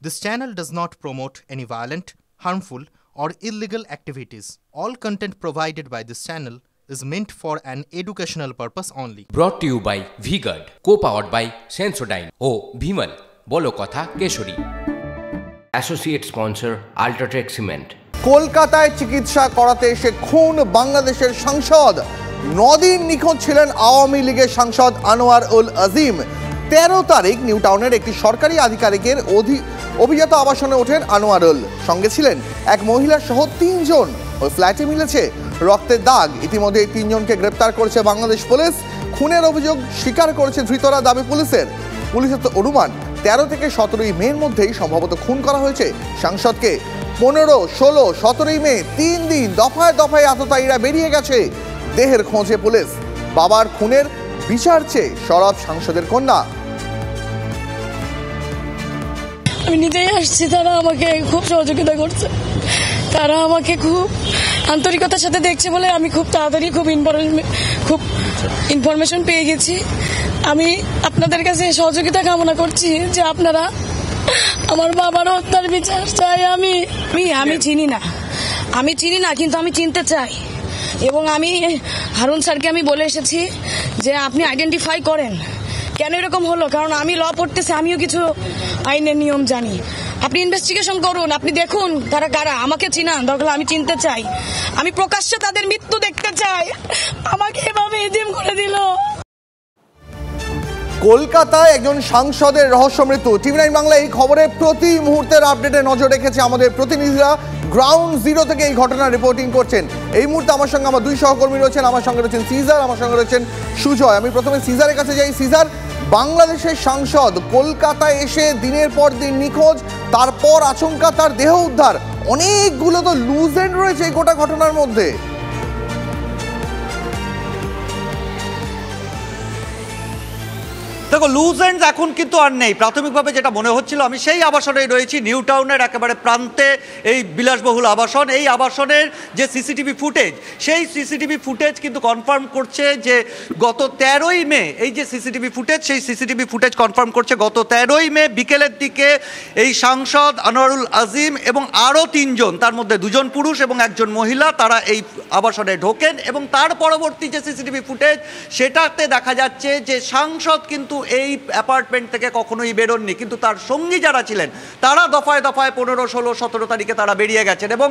This channel does not promote any violent, harmful, or illegal activities. All content provided by this channel is meant for an educational purpose only. Brought to you by V-Guard, co-powered by Sensodyne O Bhimal, বলো কথা Keshari. Associate sponsor Ultratech Cement। কলকাতায় চিকিৎসা করাতে এসে খুন বাংলাদেশের সাংসদ। 9 দিন নিখোঁজ ছিলেন আওয়ামী লীগের সাংসদ আনোয়ার উল আজিম। 13 তারিখ নিউ টাউনের একটি সরকারি আধিকারিকের অভিজাত আবাসনে ওঠেন আনোয়ারুল। সঙ্গে ছিলেন এক মহিলা সহ 3 জন। ওই ফ্ল্যাটে মিলেছে রক্তের দাগ। ইতিমধ্যে 3 জনকে গ্রেপ্তার করেছে বাংলাদেশ পুলিশ। খুনের অভিযোগ স্বীকার করেছে ধৃতরা, দাবি পুলিশের। পুলিশের তো অনুমান 13 থেকে 17 মের মধ্যেই সম্ভবত খুন করা হয়েছে সাংসদকে। 15, 16, 17 মে 3 দিন দফায় দফায় আততায়ীরা বেরিয়ে গেছে। দেহের খোঁজে পুলিশ। বাবার খুনের বিচার চেয়ে সরব সাংসদের কন্যা। আমি নিজেই আসছি, তারা আমাকে খুব সহযোগিতা করছে, তারা আমাকে খুব আন্তরিকতার সাথে দেখছে বলে আমি খুব তাড়াতাড়ি খুব ইনফরমেশন পেয়ে গেছি। আমি আপনাদের কাছে সহযোগিতা কামনা করছি যে আপনারা আমার বাবার হত্যার বিচার চাই। আমি চিনি না কিন্তু আমি চিনতে চাই, এবং আমি হারুন স্যারকে আমি বলে এসেছি যে আপনি আইডেন্টিফাই করেন কেন এরকম হলো, কারণ আমি ল পড়তেছি, আমিও কিছু আইনের নিয়ম জানি। আপনি ইনভেস্টিগেশন করুন, আপনি দেখুন তারা কারা, আমাকে চিনান, দরকার আমি চিনতে চাই, আমি প্রকাশ্যে তাদের মৃত্যু দেখতে চাই। আমাকে এভাবে এদিম করে দিল। কলকাতায় একজন সাংসদের রহস্য মৃত্যু। টিভি9 বাংলা এই খবরে প্রতি মুহূর্তের আপডেটে নজর রেখেছে আমাদের প্রতিনিধিরা। গ্রাউন্ড জিরো থেকে এই ঘটনা রিপোর্টিং করছেন। এই মুহূর্তে আমার সঙ্গে আমার 2 সহকর্মী রয়েছেন। আমার সঙ্গে রয়েছেন সিজার, আমার সঙ্গে রয়েছেন সুজয়। আমি প্রথমে সিজারের কাছে যাই। সিজার, বাংলাদেশের সাংসদ কলকাতায় এসে দিনের পর দিন নিখোঁজ, তারপর আচমকা তার দেহ উদ্ধার। অনেকগুলো তো লুজ এন্ড রয়েছে এই গোটা ঘটনার মধ্যে। দেখো, লুজ এন্ডস এখন কিন্তু আর নেই। প্রাথমিকভাবে যেটা মনে হচ্ছিল, আমি সেই আবাসনেই রয়েছি, নিউ টাউনের একেবারে প্রান্তে এই বিলাসবহুল আবাসন। এই আবাসনের যে সিসিটিভি ফুটেজ, সেই সিসিটিভি ফুটেজ কিন্তু কনফার্ম করছে যে গত 13ই মে, এই যে সিসিটিভি ফুটেজ, সেই সিসিটিভি ফুটেজ কনফার্ম করছে গত 13ই মে বিকেলের দিকে এই সাংসদ আনোয়ারুল আজিম এবং আরও 3 জন, তার মধ্যে 2 জন পুরুষ এবং 1 জন মহিলা, তারা এই আবাসনে ঢোকেন। এবং তার পরবর্তী যে সিসিটিভি ফুটেজ, সেটাতে দেখা যাচ্ছে যে সাংসদ কিন্তু এই অ্যাপার্টমেন্ট থেকে কখনোই বেরোননি, কিন্তু তার সঙ্গী যারা ছিলেন তারা দফায় দফায় 15, 16, 17 তারিখে তারা বেরিয়ে গেছেন। এবং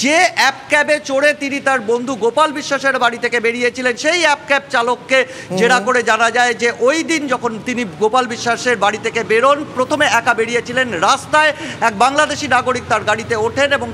যে অ্যাপ ক্যাবে চড়ে তিনি তার বন্ধু গোপাল বিশ্বাসের বাড়ি থেকে বেরিয়েছিলেন, সেই অ্যাপ ক্যাব চালককে জেরা করে জানা যায় যে ওই দিন যখন তিনি গোপাল বিশ্বাসের বাড়ি থেকে বেরোন, প্রথমে একা বেরিয়েছিলেন। রাস্তায় এক বাংলাদেশি নাগরিক তার গাড়িতে ওঠেন এবং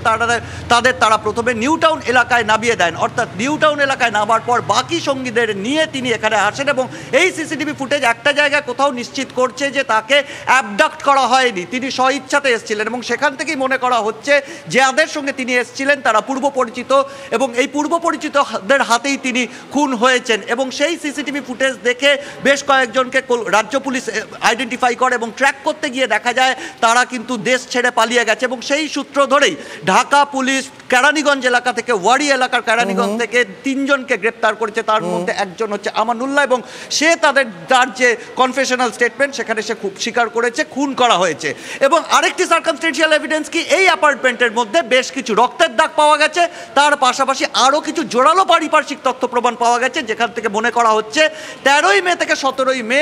তারা প্রথমে নিউ টাউন এলাকায় নামিয়ে দেন। অর্থাৎ নিউ টাউন এলাকায় নামার পর বাকি সঙ্গীদের নিয়ে তিনি এখানে আসেন। এবং এই সিসিটিভি ফুটেজ একটা জায়গায় কোথাও নিশ্চিত করছে যে তাকে অ্যাবডাক্ট করা হয়নি, তিনি স্বইচ্ছাতে এসেছিলেন। এবং সেখান থেকেই মনে করা হচ্ছে যে যাদের সঙ্গে তিনি এসেছিলেন তারা পূর্ব পরিচিত, এবং এই পূর্ব পরিচিতদের হাতেই তিনি খুন হয়েছেন। এবং সেই সিসিটিভি ফুটেজ দেখে বেশ কয়েকজনকে রাজ্য পুলিশ আইডেন্টিফাই করে এবং ট্র্যাক করতে গিয়ে দেখা যায় তারা কিন্তু দেশ ছেড়ে পালিয়ে গেছে। এবং সেই সূত্র ধরেই ঢাকা পুলিশ কেরানীগঞ্জ এলাকা থেকে, ওয়ারি এলাকার কেরানীগঞ্জ থেকে 3 জনকে গ্রেপ্তার করেছে। তার মধ্যে একজন হচ্ছে আমানুল্লাহ, এবং সে তার যে কনফেশনাল স্টেটমেন্ট, সেখানে সে খুব স্বীকার করেছে খুন করা হয়েছে। এবং আরেকটি সার্কামস্টেন্সিয়াল এভিডেন্স কি, এই অ্যাপার্টমেন্টের মধ্যে বেশ কিছু রক্তের দাগ পাওয়া গেছে। তার পাশাপাশি আরও কিছু জোরালো পারিপার্শ্বিক তথ্য প্রমাণ পাওয়া গেছে, যেখান থেকে মনে করা হচ্ছে 13ই মে থেকে 17ই মে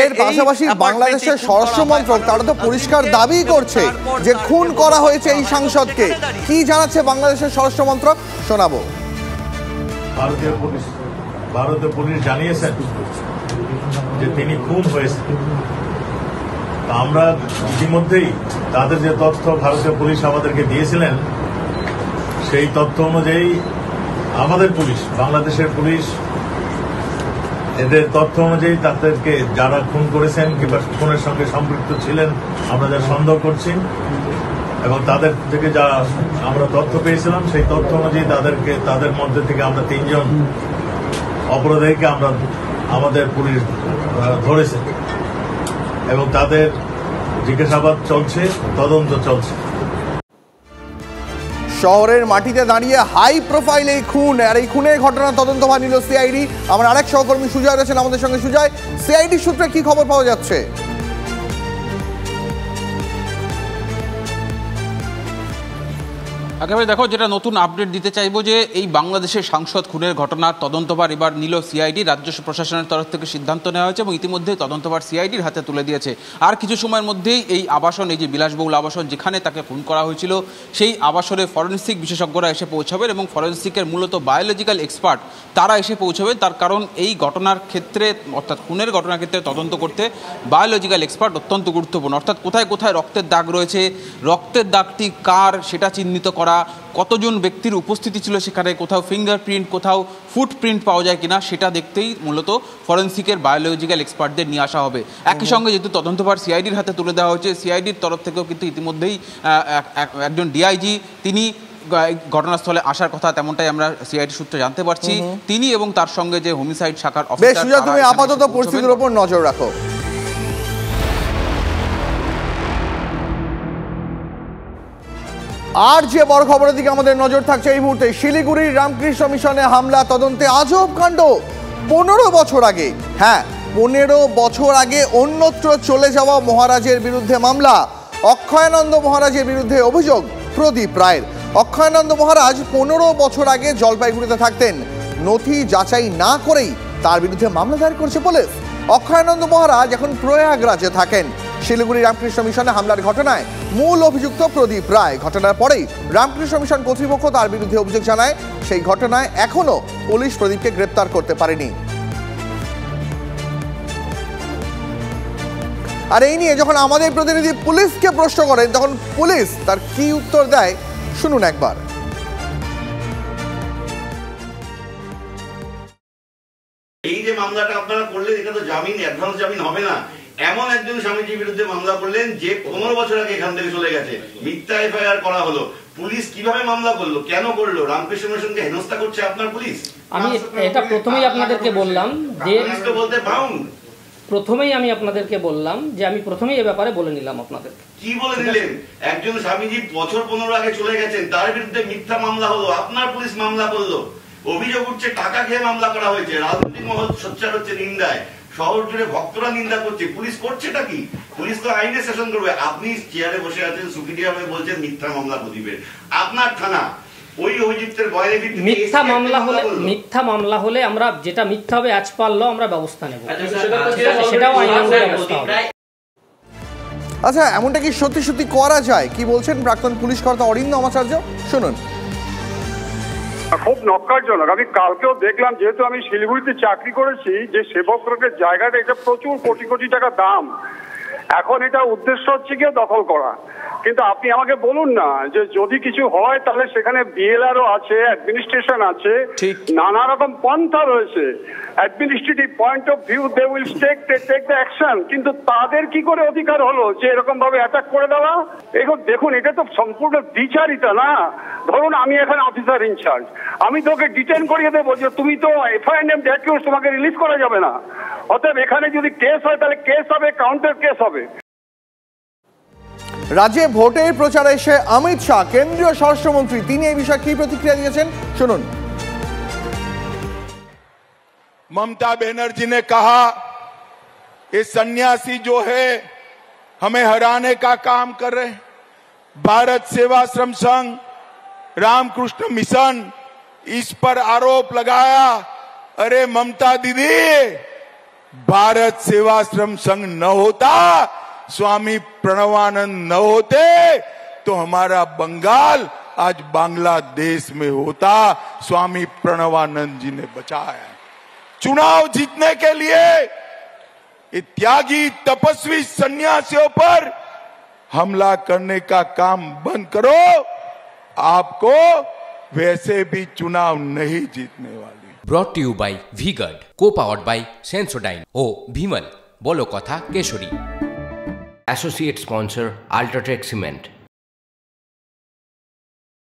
এর পাশাপাশি বাংলাদেশের স্বরাষ্ট্র মন্ত্রক তারা তো পরিষ্কার দাবি করছে যে খুন করা হয়েছে এই সাংসদকে। কি জানাচ্ছে বাংলাদেশের স্বরাষ্ট্র মন্ত্রক, শোনাবো। ভারতীয় পুলিশ জানিয়েছেন যে তিনি খুন হয়েছেন। আমরা ইতিমধ্যেই তাদের যে তথ্য ভারতীয় পুলিশ আমাদেরকে দিয়েছিলেন, সেই তথ্য অনুযায়ী আমাদের পুলিশ, বাংলাদেশের পুলিশ, এদের তথ্য অনুযায়ী তাদেরকে যারা খুন করেছেন কিংবা খুনের সঙ্গে সম্পৃক্ত ছিলেন আমরা যা সন্দেহ করছি, এবং তাদের থেকে যা আমরা তথ্য পেয়েছিলাম, সেই তথ্য অনুযায়ী তাদের মধ্যে থেকে আমরা 3 জন অপরাধীকে আমরা আমাদের পুলিশ ধরেছে এবং তাদের জিজ্ঞাসাবাদ চলছে, তদন্ত চলছে। শহরের মাটিতে দাঁড়িয়ে হাই প্রোফাইল এই খুন, আর এই খুনের ঘটনা তদন্ত ভার নিল সিআইডি। আমার আরেক সহকর্মী সুজয় রয়েছেন আমাদের সঙ্গে। সুজয়, সিআইডি সূত্রে কি খবর পাওয়া যাচ্ছে? একেবারে দেখো, যেটা নতুন আপডেট দিতে চাইবো যে এই বাংলাদেশের সাংসদ খুনের ঘটনার তদন্তভার এবার নিল সিআইডি। রাজ্য প্রশাসনের তরফ থেকে সিদ্ধান্ত নেওয়া হয়েছে এবং ইতিমধ্যে তদন্তভার সিআইডির হাতে তুলে দিয়েছে। আর কিছু সময়ের মধ্যেই এই আবাসন, এই যে বিলাসবহুল আবাসন যেখানে তাকে খুন করা হয়েছিল, সেই আবাসনে ফরেনসিক বিশেষজ্ঞরা এসে পৌঁছাবেন এবং ফরেনসিকের মূলত বায়োলজিক্যাল এক্সপার্ট তারা এসে পৌঁছাবেন। তার কারণ এই ঘটনার ক্ষেত্রে, অর্থাৎ খুনের ঘটনার ক্ষেত্রে তদন্ত করতে বায়োলজিক্যাল এক্সপার্ট অত্যন্ত গুরুত্বপূর্ণ। অর্থাৎ কোথায় কোথায় রক্তের দাগ রয়েছে, রক্তের দাগটি কার সেটা চিহ্নিত করা, কতজন ব্যক্তির উপস্থিতি ছিল সেখানে, কোথাও ফিঙ্গারপ্রিন্ট, কোথাও ফুটপ্রিন্ট পাওয়া যায় কিনা সেটা দেখতেই মূলত ফরেনসিকের বায়োলজিক্যাল এক্সপার্টদের নিয়ে আসা হবে। একই সঙ্গে যেহেতু তদন্তভার সিআইডির হাতে তুলে দেওয়া হয়েছে, সিআইডির তরফ থেকেও কিন্তু ইতিমধ্যেই একজন ডিআইজি তিনি ঘটনাস্থলে আসার কথা, তেমনটাই আমরা সিআইডি সূত্রে জানতে পারছি। তিনি এবং তার সঙ্গে যে হোমিসাইড শাখার অফিসার, তুমি আপাতত পরিস্থিতির উপর নজর রাখো। আর যে বড় খবরের দিকে আমাদের নজর থাকছে এই মুহূর্তে, শিলিগুড়ির রামকৃষ্ণ মিশনে হামলা তদন্তে আজব কাণ্ড। 15 বছর আগে, হ্যাঁ 15 বছর আগে অন্যত্র চলে যাওয়া মহারাজের বিরুদ্ধে মামলা। অক্ষয়ানন্দ মহারাজের বিরুদ্ধে অভিযোগ প্রদীপ রায়ের। অক্ষয়ানন্দ মহারাজ 15 বছর আগে জলপাইগুড়িতে থাকতেন। নথি যাচাই না করেই তার বিরুদ্ধে মামলা দায়ের করেছে পুলিশ। অক্ষয়ানন্দ মহারাজ এখন প্রয়াগরাজে থাকেন। শিলিগুড়ি রামকৃষ্ণ মিশনে হামলার ঘটনায় মূল অভিযুক্ত প্রদীপ রায়। ঘটনার পরেই রামকৃষ্ণ মিশন কর্তৃপক্ষ তার বিরুদ্ধে অভিযোগ জানায়। সেই ঘটনায় এখনো পুলিশ প্রদীপকে গ্রেপ্তার করতে পারেনি। আর এই নিয়ে যখন আমাদের প্রতিনিধি পুলিশকে প্রশ্ন করেন, তখন পুলিশ তার কি উত্তর দেয় শুনুন একবার। এই যে মামলাটা আপনারা করলেন, এটা তো জামিন, অ্যাডভান্স জামিন হবে না। এমন একজন স্বামীজির বিরুদ্ধে মামলা করলেন যে 15 বছর আগে এখান থেকে চলে গেছে, মিথ্যা এফআইআর করা হলো। পুলিশ কিভাবে মামলা করলো, কেন করলো? রামকৃষ্ণ মিশনকে হেনস্থা করছে আপনার পুলিশ। আমি এটা প্রথমেই আপনাদেরকে বললাম যে বলতে পাউন প্রথমেই আমি আপনাদেরকে বললাম যে আমি প্রথমেই এই ব্যাপারে বলে নিলাম আপনাদের। কি বলে দিলেন? একজন স্বামীজি বছর 15 আগে চলে গেছেন, তার বিরুদ্ধে মিথ্যা মামলা হলো, আপনার পুলিশ মামলা করলো। অভিযোগ উঠছে টাকা খেয়ে মামলা করা হয়েছে। রাজনৈতিক মহল সোচ্চার হচ্ছে নিন্দায়, শহর জুড়ে ভক্তরা নিন্দা করছে। পুলিশ করছেটা কি? পুলিশ তো আইনে শাসন করবে। আপনি চেয়ারে বসে আছেন, সুকিডিয়া হয়ে বলছেন মিথ্যা মামলা প্রদীপের। আপনার থানা ওই অভিযুক্তের বয়ানের ভিত্তিতে মিথ্যা মামলা হলে আমরা যেটা মিথ্যা হবে অ্যাজ পার ল আমরা ব্যবস্থা নেব, সেটাও আইনানুগ ব্যবস্থা হবে। আচ্ছা, এমনটা কি সত্যি সত্যি করা যায়? কি বলছেন প্রাক্তন পুলিশ কর্তা অরিন্দম আচার্য, শুনুন। খুব নক্কারজনক। আমি কালকেও দেখলাম, যেহেতু আমি শিলিগুড়িতে চাকরি করেছি, যে সেবক রোডের জায়গাটা এটা প্রচুর কোটি কোটি টাকা দাম। এখন এটা উদ্দেশ্য হচ্ছে গিয়ে দখল করা। কিন্তু আপনি আমাকে বলুন না যে যদি কিছু হয় তাহলে সেখানে বিএলআরও আছে, অ্যাডমিনিস্ট্রেশন আছে, নানা রকম পন্থা রয়েছে। Administrative point of view they will take the action. কিন্তু তাদের কি করে অধিকার হলো যে এরকম ভাবে অ্যাটাক করে দেওয়া? এখন দেখুন, এটা তো সম্পূর্ণ দ্বিচারিতা না। ধরুন আমি এখানে অফিসার ইনচার্জ, আমি তোকে ডিটেন করিয়ে দেবো যে তুমি তো এফআইআর নেম অ্যাকিউজ, তোমাকে রিলিজ করা যাবে না। অতএব এখানে যদি কেস হয় তাহলে কেস হবে, কাউন্টার কেস হবে। রাজ্যে ভোটের প্রচারে এসে অমিত শাহ, কেন্দ্রীয় স্বরাষ্ট্রমন্ত্রী, তিনি এই বিষয়ে কি প্রতিক্রিয়া দিয়েছেন শুনুন। ममता बनर्जी ने कहा ये सन्यासी जो है हमें हराने का काम कर रहे हैं। भारत सेवाश्रम संघ, रामकृष्ण मिशन, इस पर आरोप लगाया। अरे ममता दीदी, भारत सेवाश्रम संघ न होता, स्वामी प्रणवानंद न होते, तो हमारा बंगाल आज बांग्लादेश में होता। स्वामी प्रणवानंद जी ने बचाया। चुनाव जीतने के लिए त्यागी तपस्वी सन्यासियों पर हमला करने का काम बंद करो, आपको वैसे भी चुनाव नहीं जीतने वाली। Brought to you by V Guard, co powered by Sensodyne ओ भीमल, बोलो कथा केशरी। Associate sponsor UltraTech cement.